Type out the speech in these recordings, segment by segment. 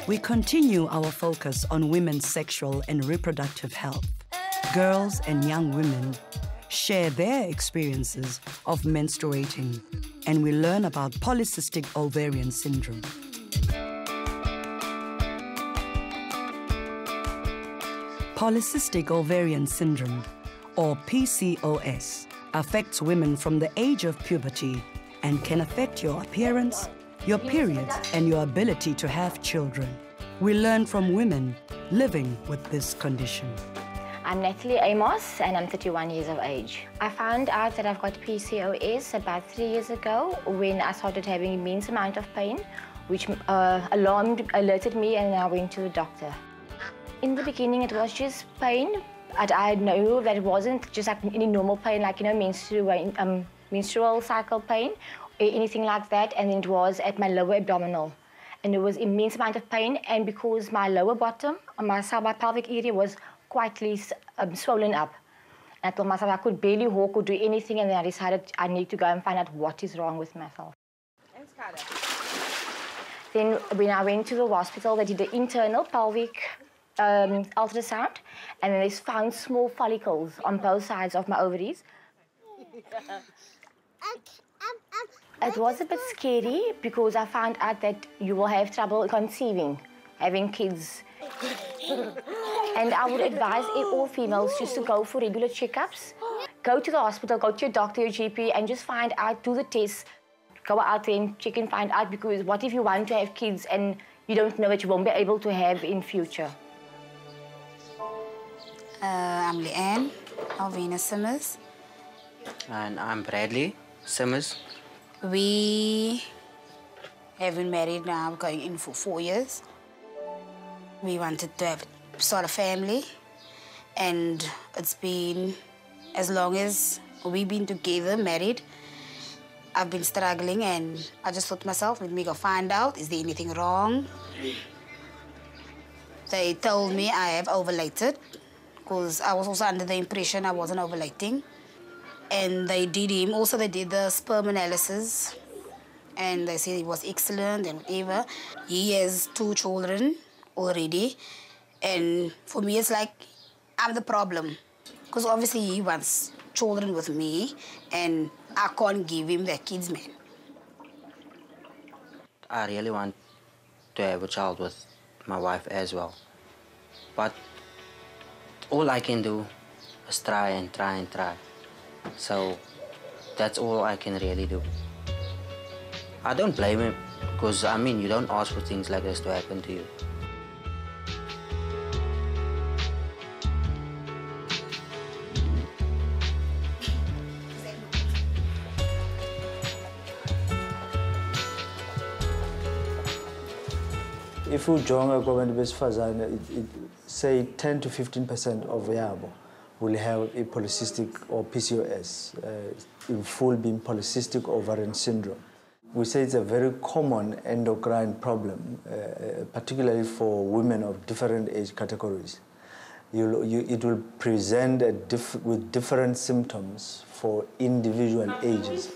we continue our focus on women's sexual and reproductive health. Girls and young women share their experiences of menstruating, and we learn about polycystic ovarian syndrome. Polycystic ovarian syndrome, or PCOS, affects women from the age of puberty and can affect your appearance, your periods, and your ability to have children. We learn from women living with this condition. I'm Natalie Amos and I'm 31 years of age. I found out that I've got PCOS about 3 years ago when I started having an immense amount of pain, which alerted me, and I went to the doctor. In the beginning it was just pain, but I knew that it wasn't just like any normal pain, like, you know, menstrual cycle pain or anything like that, and then it was at my lower abdominal. And there was immense amount of pain, and because my lower bottom, my pelvic area was quite swollen up. And I told myself I could barely walk or do anything, and then I decided I need to go and find out what is wrong with myself. Thanks, Carter. Then when I went to the hospital, they did the internal pelvic ultrasound, and then they found small follicles on both sides of my ovaries. It was a bit scary because I found out that you will have trouble conceiving, having kids. And I would advise all females just to go for regular checkups. Go to the hospital, go to your doctor, your GP, and just find out, do the tests. Go out there and check and find out, because what if you want to have kids and you don't know that you won't be able to have in future? I'm Leanne Alvina Simmers. And I'm Bradley Simmers. We have been married now, going in for 4 years. We wanted to have sort of family, and it's been as long as we've been together, married. I've been struggling, and I just thought to myself, let me go find out, is there anything wrong? They told me I have ovulated, because I was also under the impression I wasn't ovulating. And they did the sperm analysis, and they said it was excellent and whatever. He has 2 children already, and for me it's like I'm the problem, because obviously he wants children with me, and I can't give him that kids, man. I really want to have a child with my wife as well, but all I can do is try and try and try. So that's all I can really do. I don't blame him, because, I mean, you don't ask for things like this to happen to you. If you join a government besifazane, say 10 to 15% of yabo will have a polycystic or PCOS, in full being polycystic ovarian syndrome. We say it's a very common endocrine problem, particularly for women of different age categories. It will present with different symptoms for individual ages.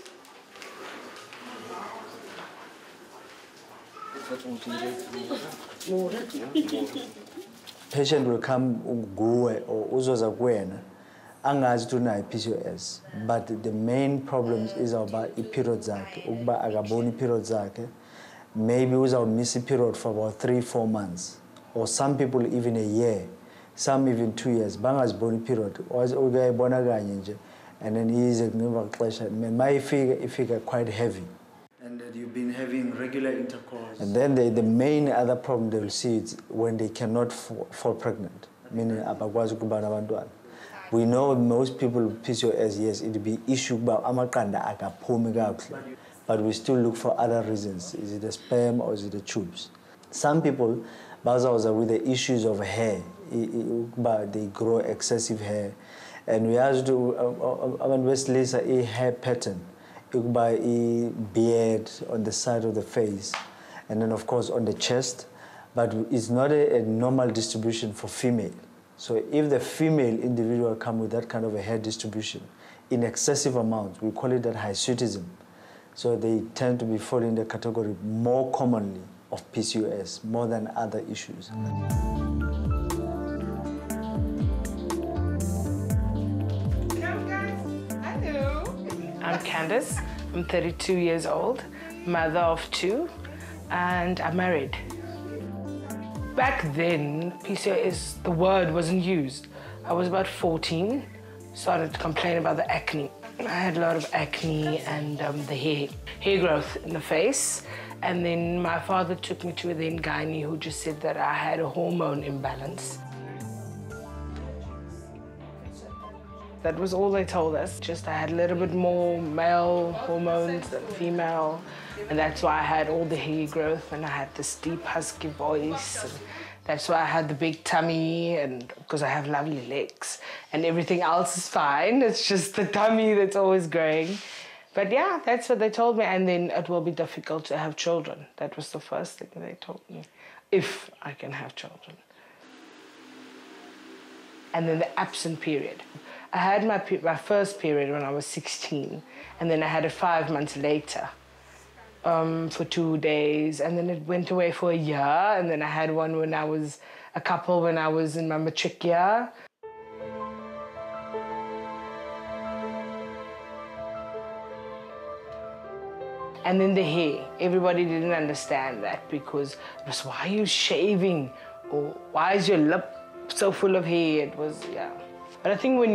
Patient will come or uzoza kuwena angazi ukuthi unayo PCOS, but the main problem is about i-period zakhe, ukuba akaboni i-period zakhe. Maybe miss a period for about 3-4 months, or some people even a year, some even 2 years. Bangaziboni period, uyayibona kanye nje, and then ize ngemva kwexesha mayifika quite heavy. And you've been having regular intercourse. And then the main other problem they will see is when they cannot fall pregnant, meaning abakwazi ukuba nabantwana. We know most people with PCOS, yes, it will be issue about amaqanda akaphumi kakuhle, but we still look for other reasons. Is it the sperm or is it the tubes? Some people bazawuza with the issues of hair, they grow excessive hair, and we have to a hair pattern. By a beard on the side of the face, and then of course on the chest, but it's not a normal distribution for female. So if the female individual come with that kind of a hair distribution in excessive amounts, we call it that hirsutism. So they tend to be falling in the category more commonly of PCOS more than other issues. I'm Candace, I'm 32 years old, mother of 2, and I'm married. Back then, PCOS, the word wasn't used. I was about 14, started to complain about the acne. I had a lot of acne and the hair growth in the face. And then my father took me to a then gynae who just said that I had a hormone imbalance. That was all they told us. Just I had a little bit more male hormones than female. And that's why I had all the hair growth and I had this deep husky voice. And that's why I had the big tummy and because I have lovely legs. And everything else is fine. It's just the tummy that's always growing. But yeah, that's what they told me. And then it will be difficult to have children. That was the first thing they told me, if I can have children. And then the absent period. I had my first period when I was 16, and then I had it 5 months later for 2 days, and then it went away for a year, and then I had one when I was in my matric year. And then the hair. Everybody didn't understand that because it was, why are you shaving? Or why is your lip so full of hair? It was, yeah. But I think when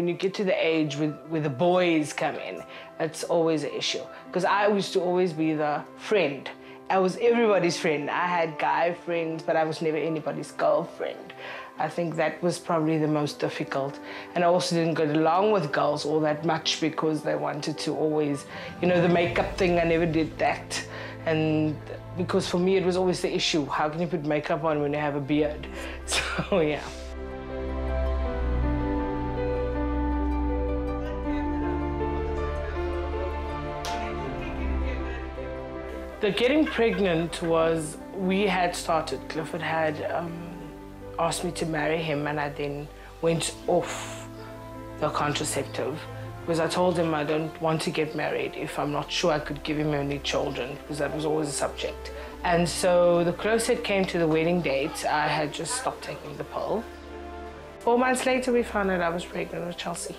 you get to the age where the boys come in, it's always an issue. Because I used to always be the friend. I was everybody's friend. I had guy friends, but I was never anybody's girlfriend. I think that was probably the most difficult. And I also didn't get along with girls all that much because they wanted to always, you know, the makeup thing, I never did that. And because for me, it was always the issue. How can you put makeup on when you have a beard? So, yeah. The getting pregnant was, we had started, Clifford had asked me to marry him and I then went off the contraceptive because I told him I don't want to get married if I'm not sure I could give him any children because that was always a subject. And so the closer it came to the wedding date, I had just stopped taking the pill. 4 months later, we found out I was pregnant with Chelsea.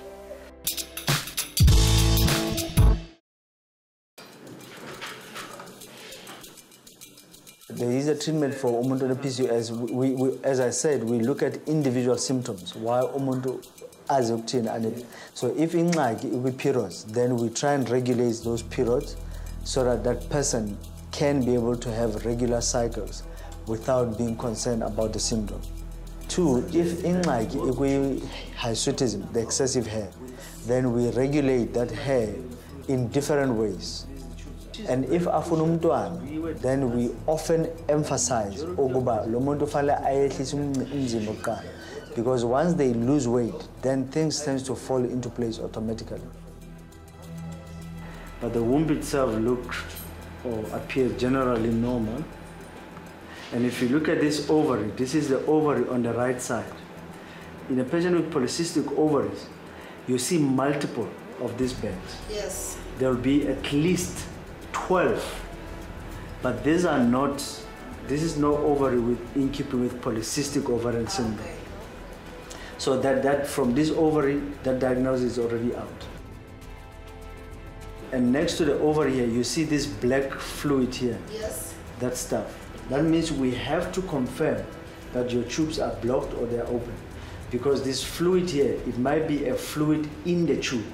There is a treatment for umuntu PCOS. As I said, we look at individual symptoms. Why umuntu azokuthini? So if ingxaki with periods, then we try and regulate those periods so that that person can be able to have regular cycles without being concerned about the syndrome. 2, if ingxaki hirsutism, the excessive hair, then we regulate that hair in different ways. And if afuna umntwana, then we often emphasize ukuba lo muntu fanele ayehlise umzimba oqala, because once they lose weight, then things tend to fall into place automatically. But the womb itself looks or appears generally normal. And if you look at this ovary, this is the ovary on the right side. In a patient with polycystic ovaries, you see multiple of these bands. Yes. There will be at least 12, but these are not, this is no ovary in keeping with polycystic ovarian syndrome. Okay. So that from this ovary, that diagnosis is already out. And next to the ovary here, you see this black fluid here. Yes. That stuff. That means we have to confirm that your tubes are blocked or they're open. Because this fluid here, it might be a fluid in the tube.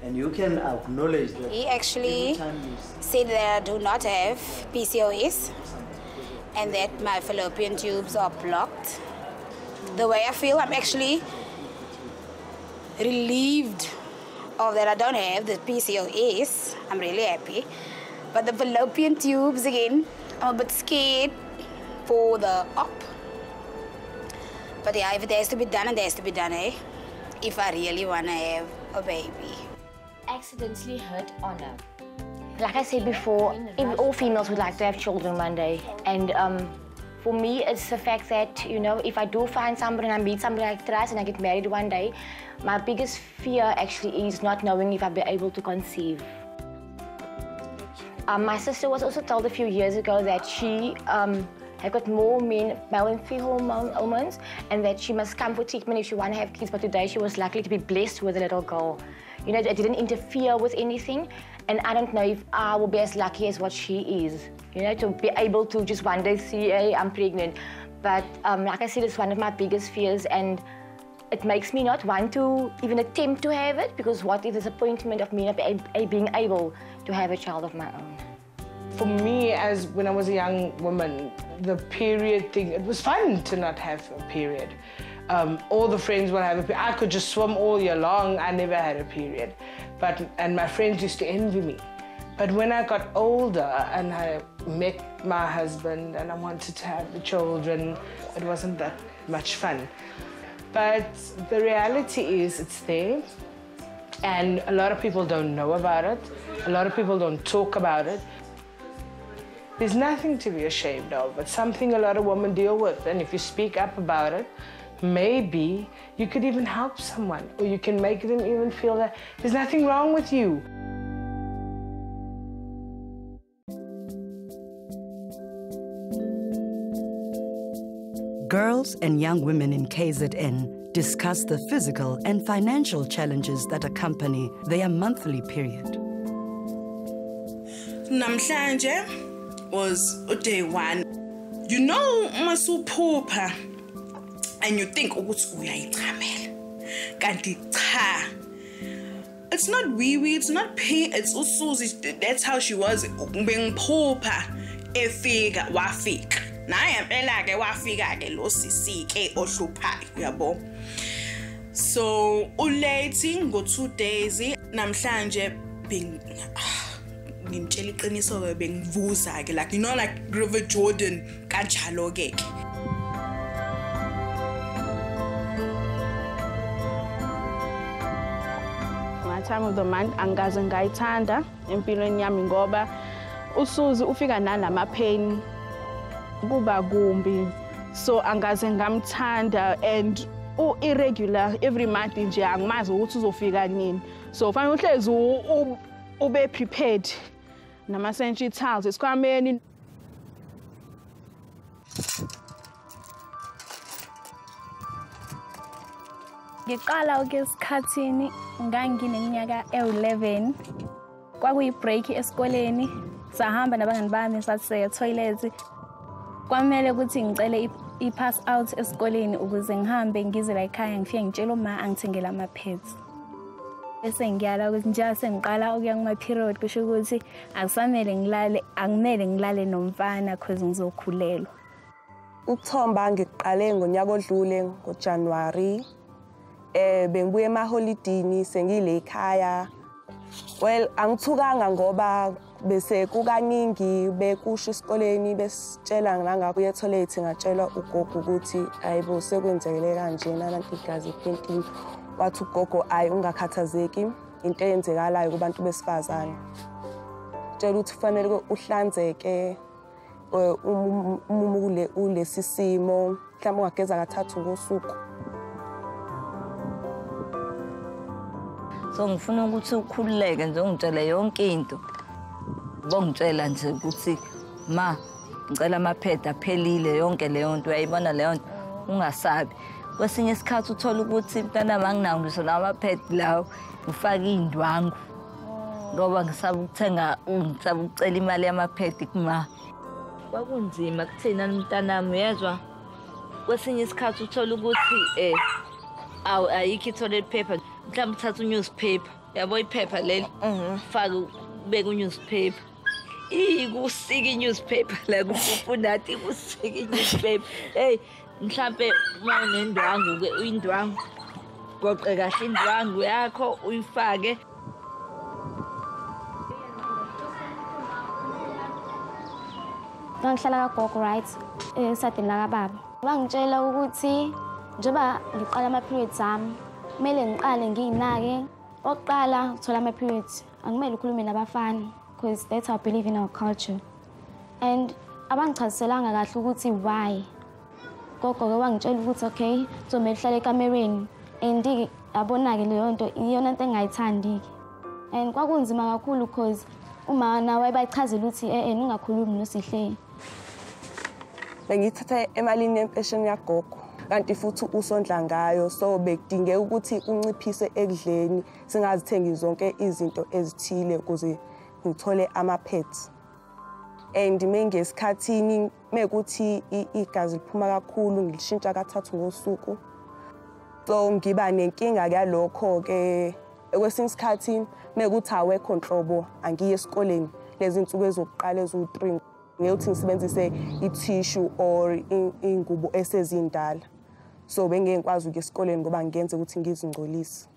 And you can acknowledge that. He actually said that I do not have PCOS and that my fallopian tubes are blocked. The way I feel, I'm actually relieved of that I don't have the PCOS. I'm really happy. But the fallopian tubes, again, I'm a bit scared for the op. But yeah, if it has to be done, it has to be done, eh? If I really want to have a baby. Accidentally hurt honor. Like I said before, all females would like to have children one day. And for me, it's the fact that, you know, if I do find somebody and I meet somebody like Tras and I get married one day, my biggest fear actually is not knowing if I'll be able to conceive. My sister was also told a few years ago that she had got more male and female hormones and that she must come for treatment if she want to have kids. But today she was lucky to be blessed with a little girl. You know, it didn't interfere with anything. And I don't know if I will be as lucky as what she is, you know, to be able to just one day see, hey, I'm pregnant. But like I said, it's one of my biggest fears, and it makes me not want to even attempt to have it, because what is the disappointment of me not being able to have a child of my own? For me, as when I was a young woman, the period thing, it was fun to not have a period. All the friends would have a period. I could just swim all year long. I never had a period. And my friends used to envy me. But when I got older and I met my husband and I wanted to have the children, it wasn't that much fun. But the reality is it's there, and a lot of people don't know about it. A lot of people don't talk about it. There's nothing to be ashamed of. It's something a lot of women deal with, and if you speak up about it, maybe you could even help someone, or you can make them even feel that there's nothing wrong with you. Girls and young women in KZN discuss the physical and financial challenges that accompany their monthly period. Namhlanje was day one. You know, masuphupha and you think ukuthi uyayichamela. Kanti cha. It's not wee-wee, it's not pee, it's uSuzi. That's how she was. Bengiphupha efika wafika. Naye impela ke wafika ke lo sisi ke ohluphayo yabo. So ulate ngo 2 days. Namhlanje ngimtshela iqiniso ke bengivuza ke, like, you know, like River Jordan kanjalo ke. My time of the month angaze ngayithanda empilweni yami ngoba uSuzi ufika nalama pain kuba kumbi, so angaze ngamthanda, and irregular every month nje angimazi ukuthi uzofika nini, so fanele uhlezi ube prepared nama century tiles esikhwameni. Ngiqala esikhathini ngangineminyaka 11, kwakuyi-break esikoleni, sahamba nabangani bami sathi toilet. Kwamele ukuthi ngicele i-pass out esikoleni ukuze ngihambe ngize la ekhaya ngifike ngitshela uma angithengela ama-pads. Bese ngiyala ukuthi nje sengiqala ukuya kuma-period kusho ukuthi akumele ngilale nomfana cause ngizokhulelwa. Ukuthomba ngiqale ngonyaka odlule ngoJanuary. Bengibuye emaholidini sengile ekhaya. Well, angithukanga ngoba bese kukaningi bekusho esikoleni besitshela nangakuye toilet, ngatshela ugogo ukuthi ayibo sekwenzekele kanje nabantu igazi ephentini. Wathi ugogo ayi ungakhathazeki, into eyenzekalayo kubantu besifazane. Tshela ukuthi kufanele uhlanzeke uma ulesi simo, mhlawumbe ungageza kathathu ngosuku. So ngifuna ukuthi ukhululeke nje ungitshele yonke into. Bongitshela nje ukuthi ma ngicela amapheda aphelile yonke leyo nto, uyayibona leyo nto, ungasabi. Kwesinye isikhathi uthola ukuthi mntana manginawo ngisho lawo amapheda lawo ngifake indwangu ngoba ngisaba ukuthenga, ngisaba ukucela imali yamapheda kuma. Kwakunzima kuthina mntanami, uyezwa. Kwesinye isikhathi uthola ukuthi ayikho i-toilet paper, mhlawumbe uthatha u-newspaper, yabo iphepha leli, fake ubeke u-newspaper. Ikusika i-newspaper la kufunathi kusika i-newspaper. Hey, mhlawumbe uma unendwangu-ke uyindwangu, goqe kahle indwangu yakho uyifake. Ngihlala kagogo right esadini lakababa. Bangitshela ukuthi njengoba ngiqala ama-periods ami kumele ngiqale ngiyinake. Oqala ukuthola ama-periods angimele ukhulume nabafana because that's how I believe in our culture. And abangichaziselanga kahle ukuthi why. Gogo-ke wangitshela ukuthi okay, uzomele uhlale ekamereni, and yabona-ke leyo nto iyona nto engayithandi-ke. And kwakunzima kakhulu because uma nawe bayichazela ukuthi ungakhulumi noSihle. Bengithatha emalini yempesheni yagogo kanti futhi usondla ngayo so bekudingeka ukuthi unciphise ekudleni singazithengi zonke izinto ezithile ukuze ngithole ama-pads. And mengesikhathini mekuthi igazi liphuma kakhulu ngilishintsha kathathu ngosuku. So ngiba nenkinga yalokho ke kwesinye isikhathi mekuthi awekho nhlobo angiye esikoleni lezi insuku ezokuqala ezu3 ngiyothi ngisebenzise i-tissue or ingubo esezindala. So bengeke ngikwazi ukuya esikoleni ngoba ngenze ukuthi ngizingcolise.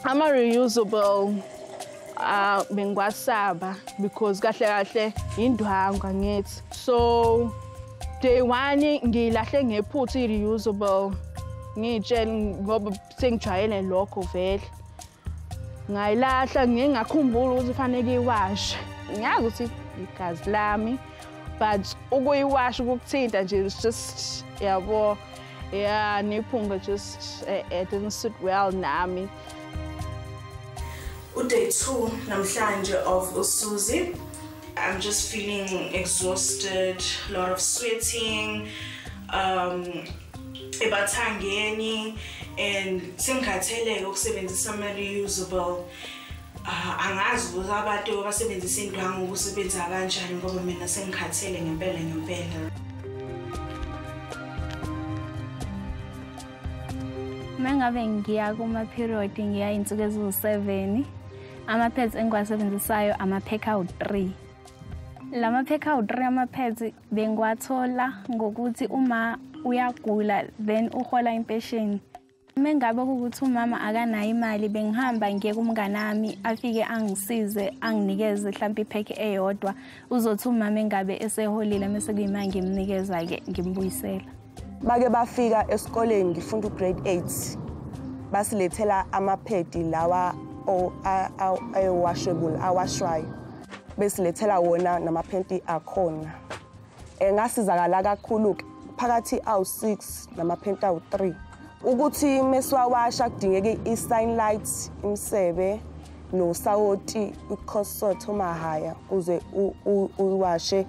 Ama reusable bengwasaba because kahle indwangu angithi. So day 1 ngilahle ngephutha reusable ngitshela ngoba sengijwayele lokho vele. Ngayilahla ngingakhumbula ukuthi fanele iwash. Ngiyazi ukuthi igazi lami but ukuyiwash ukuthinta nje it's just yabo yeah nephunga just it didn't sit well nami. Day 2 namhlanje of uSuzi. I'm just feeling exhausted, a lot of sweating, ebathangeni, and sengikhatheleke ukusebenzisa ama reusable. Angazi ukuthi abantu abasebenzisa indwangu ukusebenza kanjani ngoba mina sengikhathele ngempela. Mengabe ngiya kuma period ngiya insuku eziwu7 ama-pads engiwasebenzisayo ama-pack out 3. Lama pack out 3 ama-pads bengiwathola ngokuthi uma uyagula then uhola impesheni. Mengabe ukuthi umama akanayo imali bengihamba ngiye kumnganami afike angisize anginikeze mhlawumbe ipack eyodwa uzothi umama engabe eseholile mase kuyima ngimnikeza ke ngimbuyisela. Bake bafika esikoleni ngifunda ugrade 8 basilethela ama-pad lawa washable awashwayo besilethela wona namaphenti akhona. Ngasizakala kakhulu phakathi awu6 namaphenti awu3 ukuthi mesiwawasha kudingeke i-sunlight imsebe nosawoti ukhosotho mahaya uze uwashe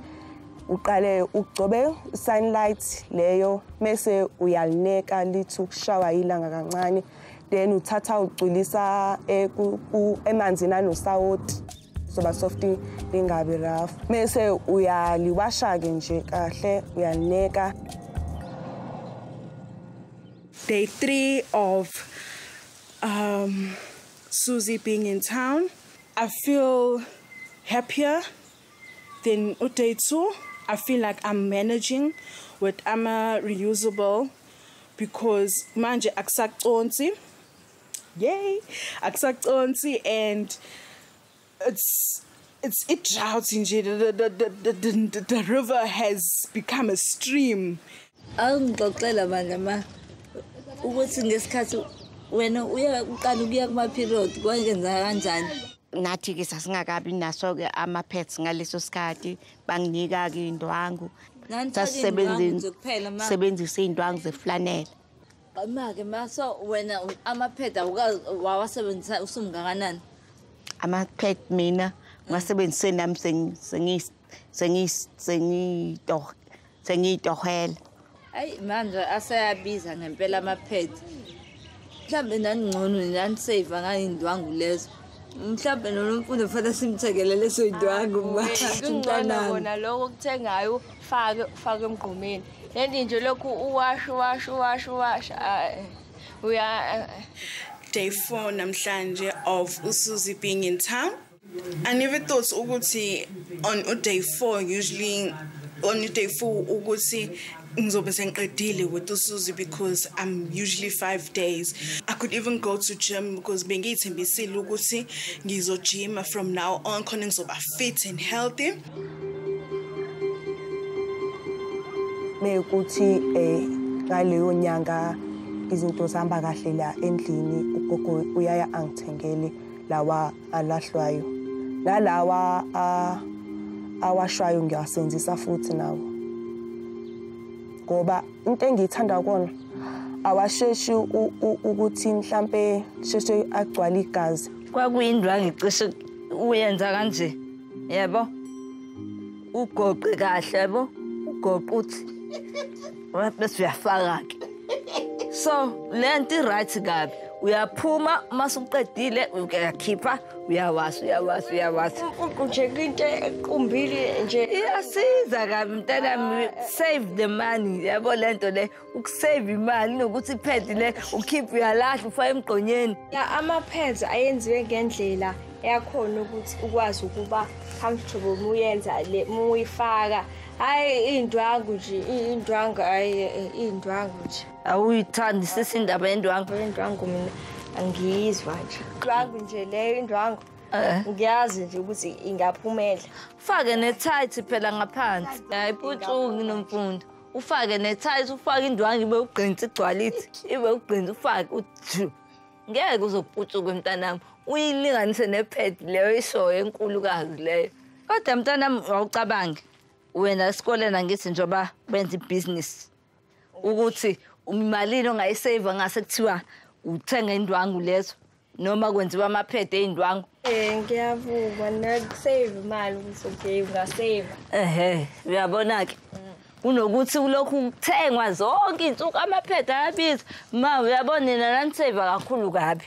uqale ugcobe sunlight leyo mase uyalineka lithi ukushawa ilanga kancane then uthatha ucwilisa emanzini anosawoti soba soft lingabe rough mase uyaliwasha ke nje kahle uyalineka. Day 3 of Susie being in town. I feel happier than day 2. I feel like I'm managing with ama reusable because manje akusaconsi. Yay! Akusaconsi and it droughts in the river has become a stream. Angixoxela manje ukuthi ngesikhathi wena uyaqala ukuya kuma period kwenza kanjani? Nathi ke sasingakabi naso ke ama-pads ngaleso sikhathi banginika ke indwangu sasebenzisa indwangu zeflanela. Manje maso wena ama-pad wawasebenzisa usumngakanani? Ama-pad mina ngasebenzise nami sengiyitohela. Hayi manje aseyabiza ngempela ama-pad. Mhlambe nangcono nanisave ngayindwangu lezo. Mhlambe nomfundo futhi simthekele leso indwangu ngcono bona lokho ukuthengayo fake emgqomeni. Lendi nje lokhu uwash uya. Day 4 namhlanje of uSuzi being in town. I never thought ukuthi on day 4 usually on day 4 ukuthi ngizobe sengiqedile with uSuzi because I'm usually 5 days. I could even go to gym because bengiyithembisile ukuthi ngizojima from now on khona ngizoba fit and healthy. Mekuthi ngaleyo nyanga izinto zihamba kahle la endlini ugogo uyaya angithengele lawa alahlwayo nalawa awashwayo ngiyasebenzisa futhi nawo ngoba into engiyithanda kona awasheshi ukuthi mhlambe sheshe agcwala igazi. Kwakuyindwangu icishe uyenza kanje. Yebo. Ugoqe kahle yebo. Ugoqe uthi bese uyafaka ke. So lento right kabi. Uyaphuma masuqedile uyakhipha uyawasa. Nje into equmbile nje iyasiza kabi mntanami, save the money yabo lento le ukusave imali nokuthi iphedi le ukhipha uyalahla ufaka emgqonyeni. Ama-pads ayenziwe ngendlela yakhona ukuthi ukwazi ukuba comfortable muyenza le muyifaka. Hayi indwangu nje, indwangu indwangu nje. Awuyithandi sisi indaba yendwangu? Indwangu mina angiyizwa nje. Indwangu nje leyo indwangu. Ngiyazi nje ukuthi ingaphumela. Ufake ne-tight phela ngaphansi. Ayiphucuki nomfundo. Ufake ne-tight, ufake indwangu ibe ugqinsi igcwalithi. Ibe ugqinsi ufake uthi. Ngeke uzophucuka mntanami. Uyilinganise ne-pad leyo ishoyo enkulukazi leyo. Kodwa mntanami awucabangi. Wena esikoleni angithi njoba benza ibusiness. Ukuthi imalini ongayisave ngase kuthiwa uthenga indwangu lezo noma kwenziwa ama-pad eindwangu. Ngiyavuma nakusave imali ukuthi okay ungasave. Uyabona ke. Kunokuthi ulokhu ukuthengwa zonke insuku ama-pad ayabiza. Ma uyabona nina nanisave kakhulu kabi.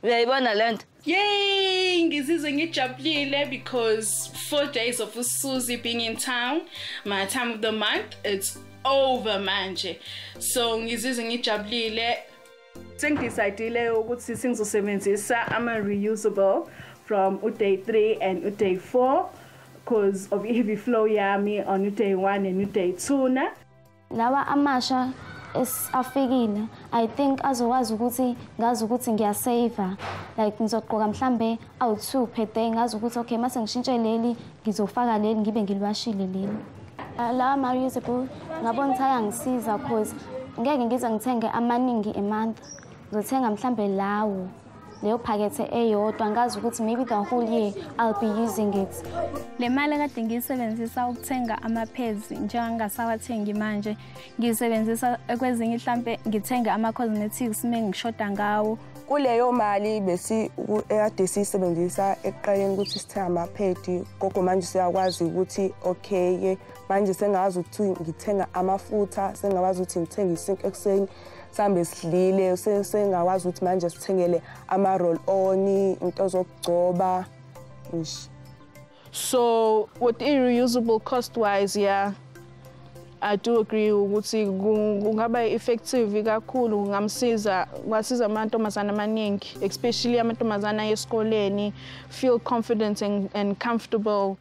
Uyayibona lento? Yay, ngizizwe ngijabulile because 4 days of uSusie being in town, my time of the month, it's over manje. So ngizizwe ngijabulile. Sengidecidile ukuthi singizosebenzisa ama-reusable from day 3 and day 4 because of heavy flow yami on day 1 and day 2 na. Lawa amasha afikile, I think azokwazi ukuthi ngazi ukuthi ngiyasave, like ngizogqoka mhlambe awu2 per day, ngazi ukuthi okay mase ngishintshe leli ngizofaka leli ngibe ngilwashile leli. La reusable ngabona ukuthi ayangisiza because ngeke ngize ngithenge amaningi emonth, ngizothenga mhlambe lawo leyo phakethe eyodwa, ngazi ukuthi maybe the whole year I'll be using it. Le mali kade ngiyisebenzisa ukuthenga ama-pads njengangasawathengi manje, ngiyisebenzisa kwezinye mhlambe ngithenga ama-cosmetics mengishoda ngawo. Kuleyo mali bese ekade sisebenzisa ekuqaleni ukuthi sithenga ama-pad, gogo manje siyakwazi ukuthi okay manje sengazi ukuthi ngithenga amafutha, sengawazi ukuthi ngithenga isinkwa ekseni sambe sidlile, sengakwazi ukuthi manje sithengele ama-roll on into zokugcoba. So with reusable cost-wise, yeah, I do agree ukuthi kungaba effective kakhulu, ngasiza amantombazana amaningi, especially amantombazana esikoleni, feel confident and comfortable.